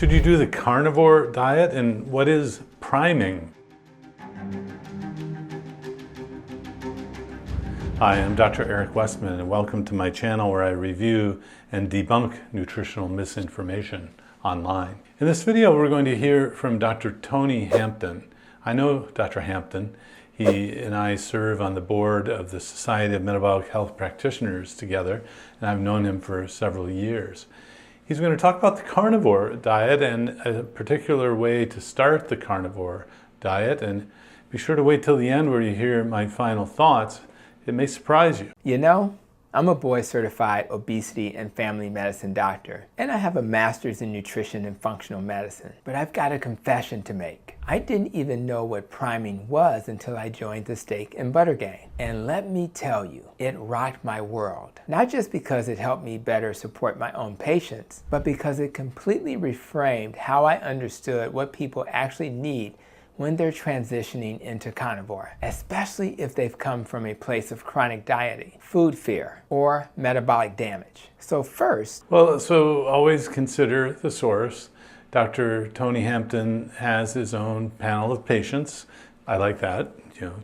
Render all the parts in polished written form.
Should you do the carnivore diet, and what is priming? Hi, I'm Dr. Eric Westman, and welcome to my channel where I review and debunk nutritional misinformation online. In this video, we're going to hear from Dr. Tony Hampton. I know Dr. Hampton. He and I serve on the board of the Society of Metabolic Health Practitioners together, and I've known him for several years. He's going to talk about the carnivore diet and a particular way to start the carnivore diet. And be sure to wait till the end where you hear my final thoughts. It may surprise you. You know, I'm a board-certified obesity and family medicine doctor, and I have a master's in nutrition and functional medicine. But I've got a confession to make. I didn't even know what priming was until I joined the steak and butter gang. And let me tell you, it rocked my world. Not just because it helped me better support my own patients, but because it completely reframed how I understood what people actually need when they're transitioning into carnivore, especially if they've come from a place of chronic dieting, food fear, or metabolic damage. So first, so always consider the source. Dr. Tony Hampton has his own panel of patients. I like that,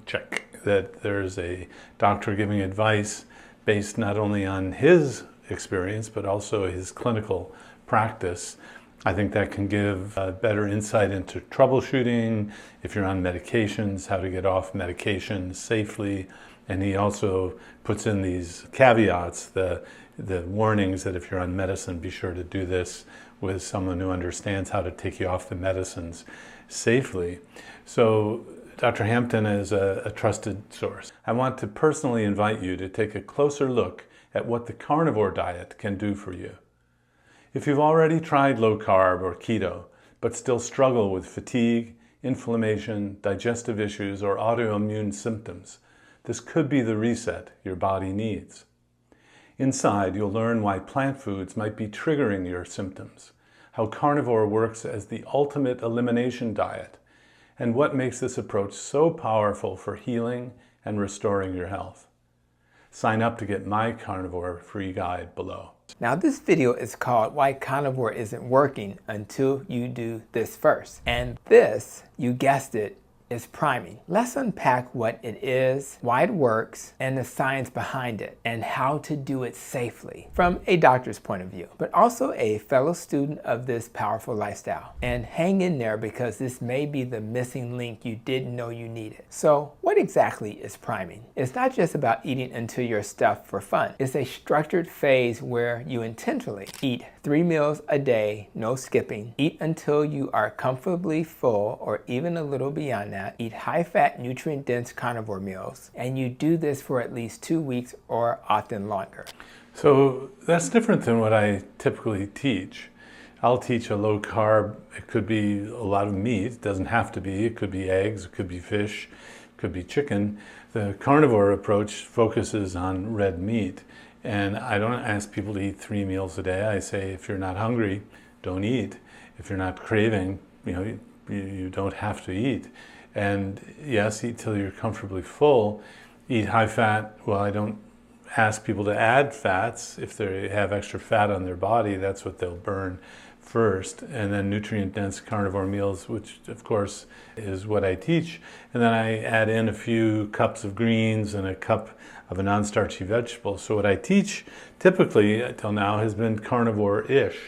check that there's a doctor giving advice based not only on his experience, but also his clinical practice. I think that can give better insight into troubleshooting, if you're on medications, how to get off medications safely. And he also puts in these caveats, the warnings that if you're on medicine, be sure to do this with someone who understands how to take you off the medicines safely. So Dr. Hampton is a trusted source. I want to personally invite you to take a closer look at what the carnivore diet can do for you. If you've already tried low carb or keto, but still struggle with fatigue, inflammation, digestive issues, or autoimmune symptoms, this could be the reset your body needs. Inside, you'll learn why plant foods might be triggering your symptoms, how carnivore works as the ultimate elimination diet, and what makes this approach so powerful for healing and restoring your health. Sign up to get my carnivore free guide below. now this video is called Why Carnivore Isn't Working Until You Do This First. And this, you guessed it, is priming. Let's unpack what it is, why it works, and the science behind it, and how to do it safely from a doctor's point of view, but also a fellow student of this powerful lifestyle. And hang in there because this may be the missing link you didn't know you needed. So what exactly is priming? It's not just about eating until you're stuffed for fun. It's a structured phase where you intentionally eat 3 meals a day, no skipping, eat until you are comfortably full or even a little beyond that, eat high-fat, nutrient-dense carnivore meals, and you do this for at least 2 weeks or often longer. So that's different than what I typically teach. I'll teach a low carb. It could be a lot of meat. It doesn't have to be. It could be eggs. It could be fish. It could be chicken. The carnivore approach focuses on red meat. And I don't ask people to eat 3 meals a day. I say if you're not hungry, don't eat. If you're not craving, you don't have to eat. And yes, eat till you're comfortably full. Eat high fat. Well, I don't ask people to add fats. If they have extra fat on their body, that's what they'll burn first. And then nutrient-dense carnivore meals, which of course is what I teach. And then I add in a few cups of greens and a cup of a non-starchy vegetable. So what I teach typically until now has been carnivore-ish.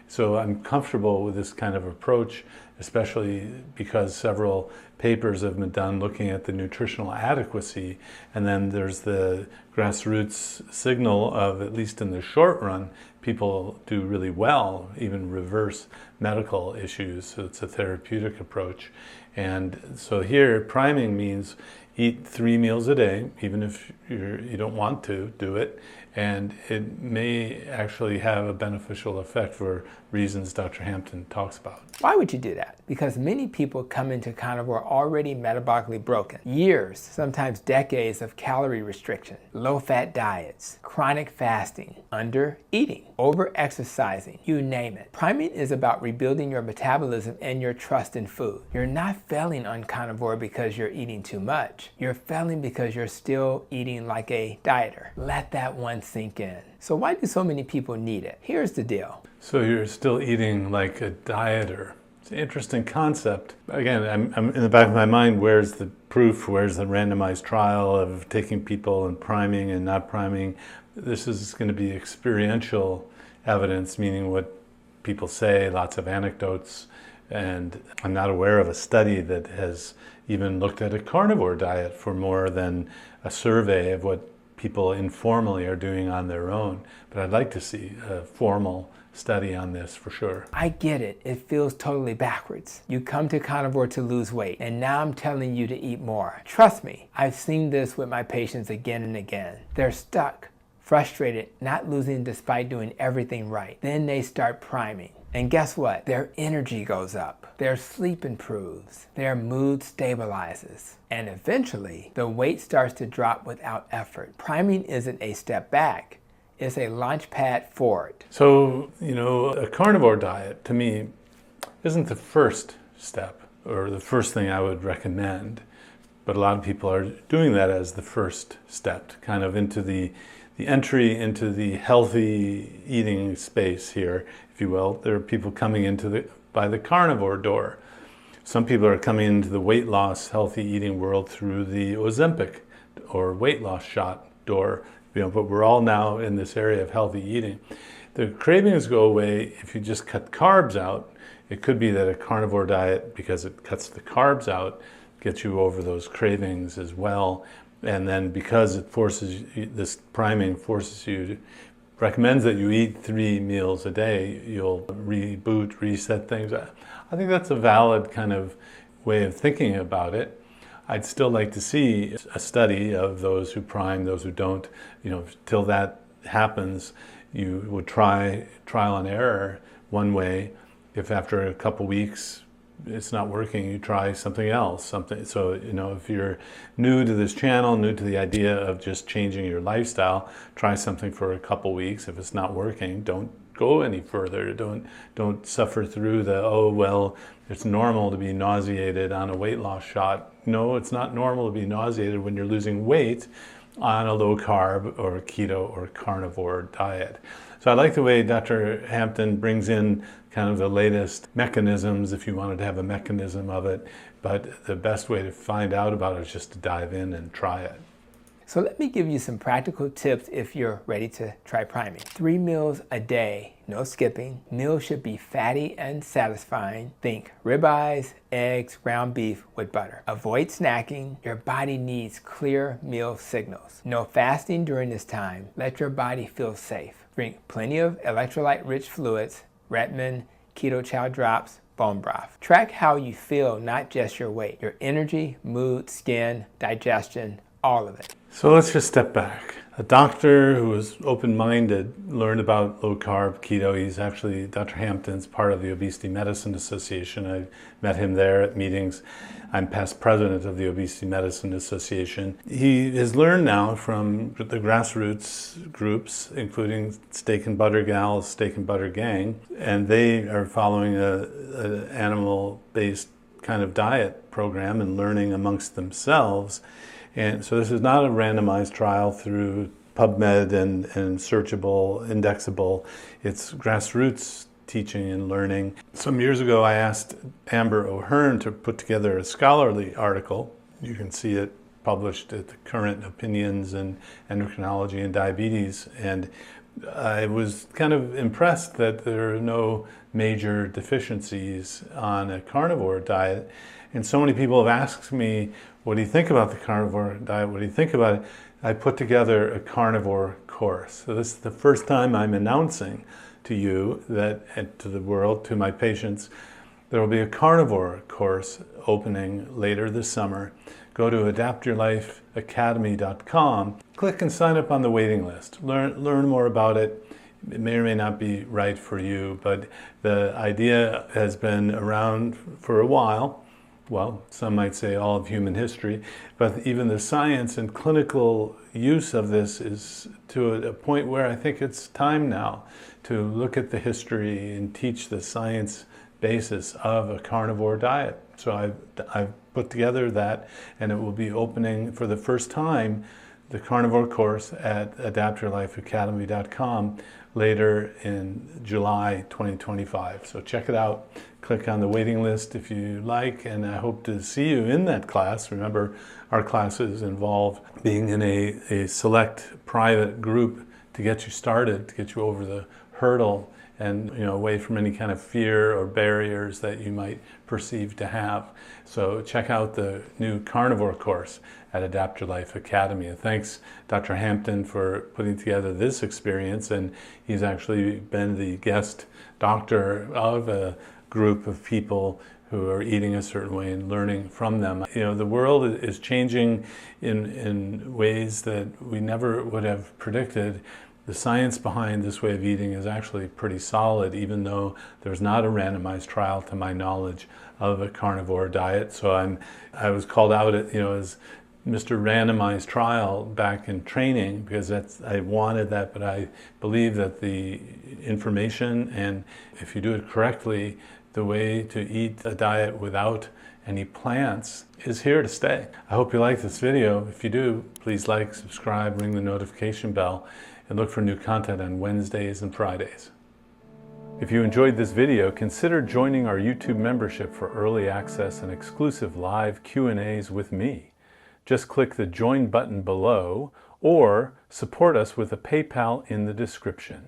So I'm comfortable with this kind of approach, especially because several papers have been done looking at the nutritional adequacy. And then there's the grassroots signal of, at least in the short run, people do really well, even reverse medical issues. So it's a therapeutic approach. And so here, priming means eat 3 meals a day, even if you don't want to do it. And it may actually have a beneficial effect for reasons Dr. Hampton talks about. Why would you do that? Because many people come into carnivore already metabolically broken. Years, sometimes decades of calorie restriction, low-fat diets, chronic fasting, under-eating, over-exercising, you name it. Priming is about rebuilding your metabolism and your trust in food. You're not failing on carnivore because you're eating too much. You're failing because you're still eating like a dieter. Let that one sink in. So why do so many people need it? Here's the deal. So you're still eating like a dieter. It's an interesting concept. Again, I'm in the back of my mind, where's the proof, where's the randomized trial of taking people and priming and not priming? This is going to be experiential evidence, meaning what people say, lots of anecdotes, and I'm not aware of a study that has even looked at a carnivore diet for more than a survey of what people informally are doing on their own. But I'd like to see a formal study on this for sure. I get it. It feels totally backwards. You come to Carnivore to lose weight, and now I'm telling you to eat more. Trust me, I've seen this with my patients again and again. They're stuck, frustrated, not losing despite doing everything right. Then they start priming. And guess what? Their energy goes up, their sleep improves, their mood stabilizes, and eventually the weight starts to drop without effort. Priming isn't a step back, it's a launch pad forward. So, a carnivore diet to me isn't the first step or the first thing I would recommend, but a lot of people are doing that as the first step, kind of into the entry into the healthy eating space here, if you will. There are people coming by the carnivore door. Some people are coming into the weight loss, healthy eating world through the Ozempic or weight loss shot door. But we're all now in this area of healthy eating. The cravings go away if you just cut carbs out. It could be that a carnivore diet, because it cuts the carbs out, gets you over those cravings as well. And then because it this priming forces you, recommends that you eat 3 meals a day, you'll reboot, reset things. I think that's a valid kind of way of thinking about it. I'd still like to see a study of those who prime, those who don't. Till that happens, you would try trial and error one way. If after a couple weeks it's not working, you try something else. So, if you're new to this channel, new to the idea of just changing your lifestyle, try something for a couple weeks. If it's not working, don't go any further. Don't suffer through it's normal to be nauseated on a weight loss shot. No, it's not normal to be nauseated when you're losing weight on a low carb or keto or carnivore diet. So I like the way Dr. Hampton brings in kind of the latest mechanisms, if you wanted to have a mechanism of it, but the best way to find out about it is just to dive in and try it. So let me give you some practical tips if you're ready to try priming. 3 meals a day, no skipping. Meals should be fatty and satisfying. Think ribeyes, eggs, ground beef with butter. Avoid snacking. Your body needs clear meal signals. No fasting during this time. Let your body feel safe. Drink plenty of electrolyte-rich fluids, Westman, Keto Chow drops, bone broth. Track how you feel, not just your weight. Your energy, mood, skin, digestion, all of it. So let's just step back. A doctor who was open-minded learned about low-carb keto. He's actually, Dr. Hampton's part of the Obesity Medicine Association. I met him there at meetings. I'm past president of the Obesity Medicine Association. He has learned now from the grassroots groups, including Steak and Butter Gals, Steak and Butter Gang, and they are following an animal-based kind of diet program and learning amongst themselves. And so this is not a randomized trial through PubMed and searchable, indexable. It's grassroots teaching and learning. Some years ago, I asked Amber O'Hearn to put together a scholarly article. You can see it published at the Current Opinions in Endocrinology and Diabetes. And I was kind of impressed that there are no major deficiencies on a carnivore diet. And so many people have asked me, what do you think about the carnivore diet? What do you think about it? I put together a carnivore course. So this is the first time I'm announcing to you and to the world, to my patients, there will be a carnivore course opening later this summer. Go to adaptyourlifeacademy.com, click and sign up on the waiting list. Learn more about it. It may or may not be right for you, but the idea has been around for a while. Well, some might say all of human history, but even the science and clinical use of this is to a point where I think it's time now to look at the history and teach the science basis of a carnivore diet. So I've put together that, and it will be opening for the first time the carnivore course at adaptyourlifeacademy.com later in July 2025. So check it out. Click on the waiting list if you like, and I hope to see you in that class. Remember, our classes involve being in a select private group to get you started, to get you over the hurdle and away from any kind of fear or barriers that you might perceive to have. So check out the new Carnivore course at Adapt Your Life Academy. And thanks, Dr. Hampton, for putting together this experience. And he's actually been the guest doctor of a group of people who are eating a certain way and learning from them. The world is changing in ways that we never would have predicted. The science behind this way of eating is actually pretty solid, even though there's not a randomized trial, to my knowledge, of a carnivore diet. So I was called out as Mr. Randomized Trial back in training, because I wanted that, but I believe that the information, and if you do it correctly, the way to eat a diet without any plants is here to stay. I hope you like this video. If you do, please like, subscribe, ring the notification bell, and look for new content on Wednesdays and Fridays. If you enjoyed this video, consider joining our YouTube membership for early access and exclusive live Q&As with me. Just click the join button below or support us with a PayPal in the description.